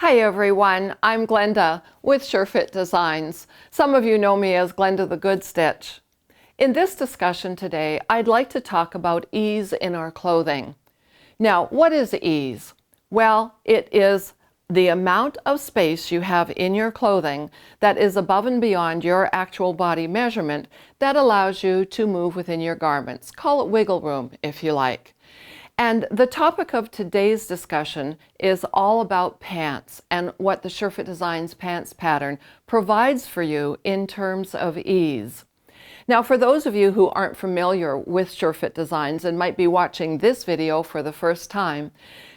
Hi everyone, I'm Glenda with SureFit Designs. Some of you know me as Glenda the Good Stitch. In this discussion today, I'd like to talk about ease in our clothing. Now, what is ease? Well, it is the amount of space you have in your clothing that is above and beyond your actual body measurement that allows you to move within your garments. Call it wiggle room if you like. And the topic of today's discussion is all about pants and what the SureFit Designs pants pattern provides for you in terms of ease. Now, for those of you who aren't familiar with SureFit Designs and might be watching this video for the first time,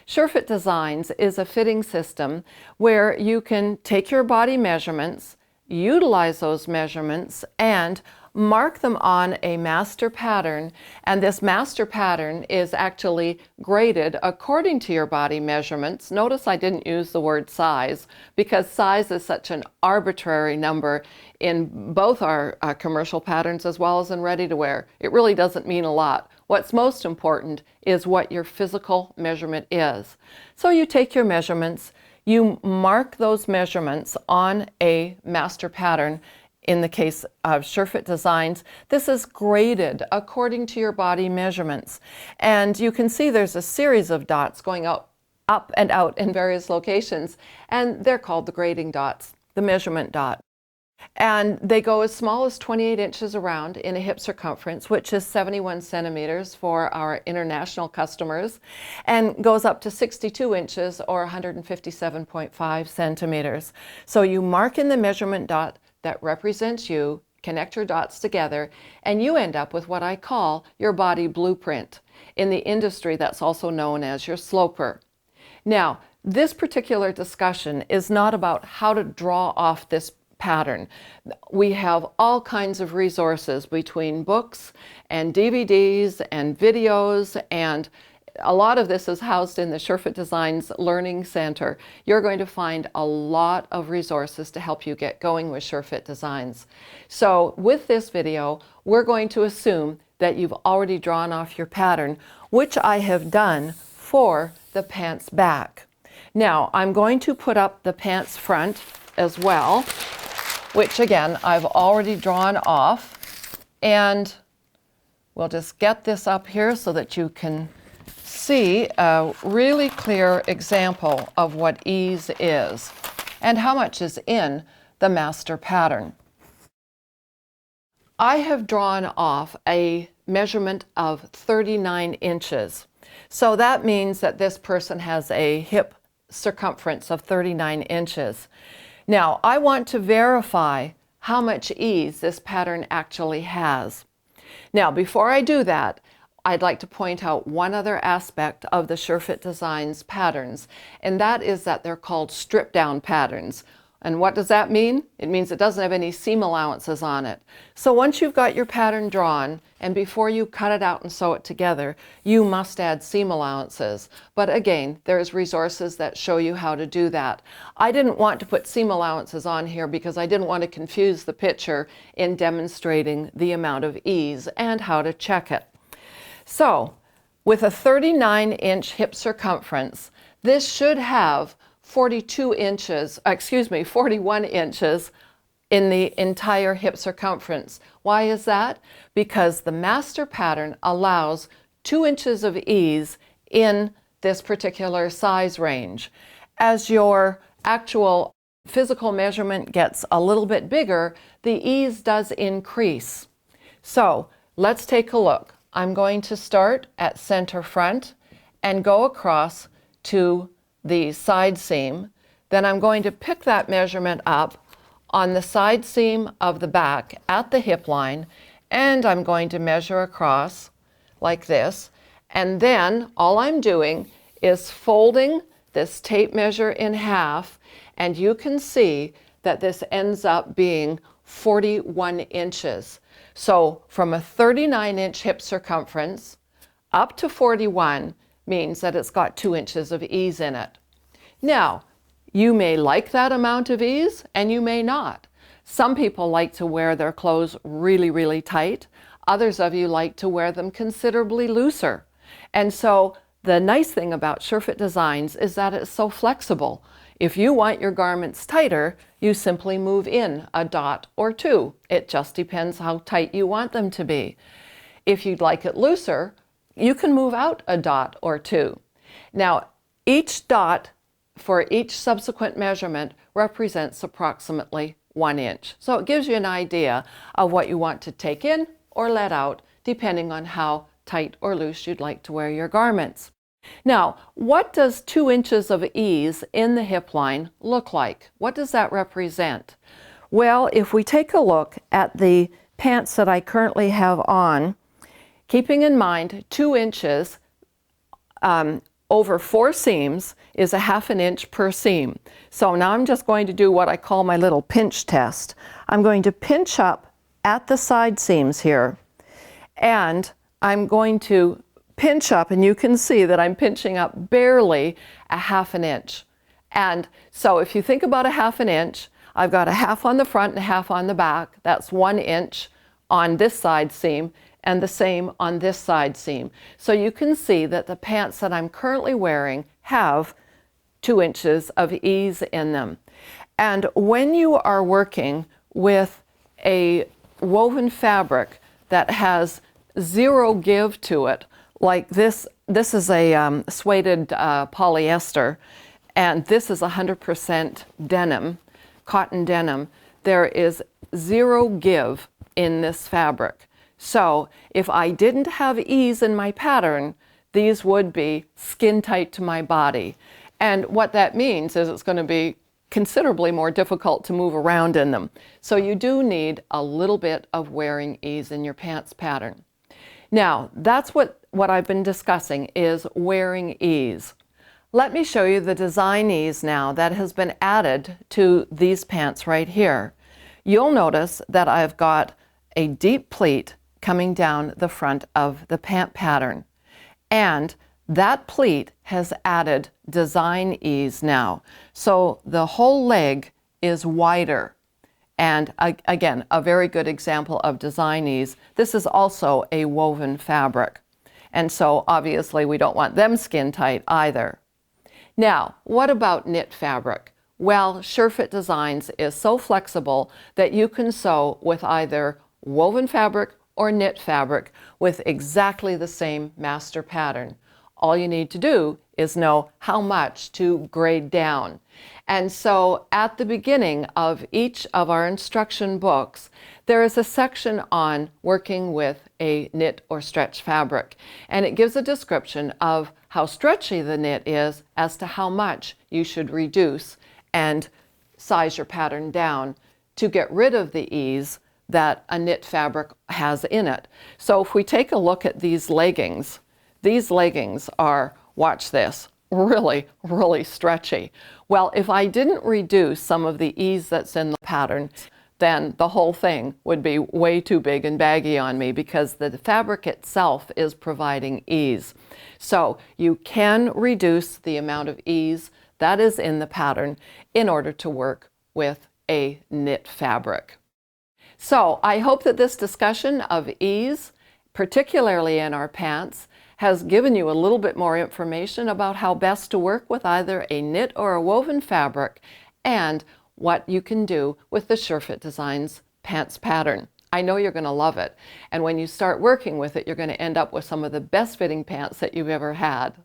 SureFit Designs is a fitting system where you can take your body measurements, utilize those measurements, and mark them on a master pattern, and this master pattern is actually graded according to your body measurements. Notice I didn't use the word size because size is such an arbitrary number in both our commercial patterns as well as in ready-to-wear. It really doesn't mean a lot. What's most important is what your physical measurement is. So you take your measurements, you mark those measurements on a master pattern. In the case of SureFit Designs, this is graded according to your body measurements. And you can see there's a series of dots going up and out in various locations, and they're called the grading dots, the measurement dot. And they go as small as 28 inches around in a hip circumference, which is 71 centimeters for our international customers, and goes up to 62 inches or 157.5 centimeters. So you mark in the measurement dot that represents you, connect your dots together, and you end up with what I call your body blueprint. In the industry, that's also known as your sloper. Now, this particular discussion is not about how to draw off this pattern. We have all kinds of resources between books and DVDs and videos, and a lot of this is housed in the SureFit Designs Learning Center. You're going to find a lot of resources to help you get going with SureFit Designs. So with this video, we're going to assume that you've already drawn off your pattern, which I have done for the pants back. Now, I'm going to put up the pants front as well, which again, I've already drawn off. And we'll just get this up here so that you can see a really clear example of what ease is and how much is in the master pattern. I have drawn off a measurement of 39 inches. So that means that this person has a hip circumference of 39 inches. Now, I want to verify how much ease this pattern actually has. Now, before I do that, I'd like to point out one other aspect of the SureFit Designs patterns, and that is that they're called strip-down patterns. And what does that mean? It means it doesn't have any seam allowances on it. So once you've got your pattern drawn, and before you cut it out and sew it together, you must add seam allowances. But again, there's resources that show you how to do that. I didn't want to put seam allowances on here because I didn't want to confuse the picture in demonstrating the amount of ease and how to check it. So, with a 39-inch hip circumference, this should have 41 inches in the entire hip circumference. Why is that? Because the master pattern allows 2 inches of ease in this particular size range. As your actual physical measurement gets a little bit bigger, the ease does increase. So, let's take a look. I'm going to start at center front and go across to the side seam. Then I'm going to pick that measurement up on the side seam of the back at the hip line, and I'm going to measure across like this. And then all I'm doing is folding this tape measure in half, and you can see that this ends up being 41 inches. So from a 39-inch hip circumference up to 41 means that it's got 2 inches of ease in it. Now, you may like that amount of ease and you may not. Some people like to wear their clothes really, really tight. Others of you like to wear them considerably looser. And so the nice thing about SureFit Designs is that it's so flexible. If you want your garments tighter, you simply move in a dot or two. It just depends how tight you want them to be. If you'd like it looser, you can move out a dot or two. Now, each dot for each subsequent measurement represents approximately 1 inch. So it gives you an idea of what you want to take in or let out, depending on how tight or loose you'd like to wear your garments. Now, what does 2 inches of ease in the hip line look like? What does that represent? Well, if we take a look at the pants that I currently have on, keeping in mind 2 inches over 4 seams is 1/2 inch per seam. So now I'm just going to do what I call my little pinch test. I'm going to pinch up at the side seams here, and I'm going to pinch up, and you can see that I'm pinching up barely 1/2 inch. And so if you think about 1/2 inch, I've got 1/2 on the front and 1/2 on the back. That's 1 inch on this side seam, and the same on this side seam. So you can see that the pants that I'm currently wearing have 2 inches of ease in them. And when you are working with a woven fabric that has 0 give to it, like this is a suede polyester, and this is 100% denim, cotton denim. There is 0 give in this fabric. So if I didn't have ease in my pattern, these would be skin tight to my body. And what that means is it's going to be considerably more difficult to move around in them. So you do need a little bit of wearing ease in your pants pattern. Now, that's what I've been discussing, is wearing ease. Let me show you the design ease now that has been added to these pants right here. You'll notice that I've got a deep pleat coming down the front of the pant pattern. And that pleat has added design ease now. So the whole leg is wider. And again, a very good example of design ease. This is also a woven fabric. And so obviously we don't want them skin tight either. Now, what about knit fabric? Well, SureFit Designs is so flexible that you can sew with either woven fabric or knit fabric with exactly the same master pattern. All you need to do is know how much to grade down. And so at the beginning of each of our instruction books, there is a section on working with a knit or stretch fabric. And it gives a description of how stretchy the knit is as to how much you should reduce and size your pattern down to get rid of the ease that a knit fabric has in it. So if we take a look at these leggings are, watch this, really, really stretchy. Well, if I didn't reduce some of the ease that's in the pattern, then the whole thing would be way too big and baggy on me, because the fabric itself is providing ease. So you can reduce the amount of ease that is in the pattern in order to work with a knit fabric. So I hope that this discussion of ease, particularly in our pants, has given you a little bit more information about how best to work with either a knit or a woven fabric, and what you can do with the SureFit Designs pants pattern. I know you're going to love it, and when you start working with it, you're going to end up with some of the best fitting pants that you've ever had.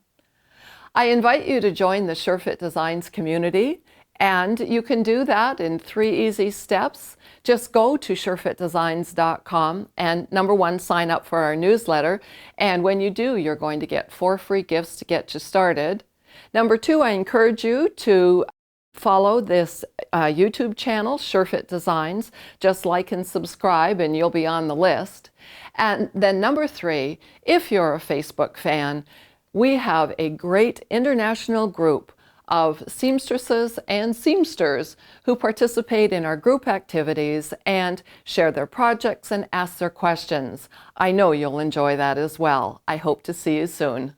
I invite you to join the SureFit Designs community, and you can do that in 3 easy steps. Just go to surefitdesigns.com and number 1, sign up for our newsletter. And when you do, you're going to get 4 free gifts to get you started. Number 2, I encourage you to follow this YouTube channel, SureFit Designs. Just like and subscribe and you'll be on the list. And then number 3, if you're a Facebook fan, we have a great international group of seamstresses and seamsters who participate in our group activities and share their projects and ask their questions. I know you'll enjoy that as well. I hope to see you soon.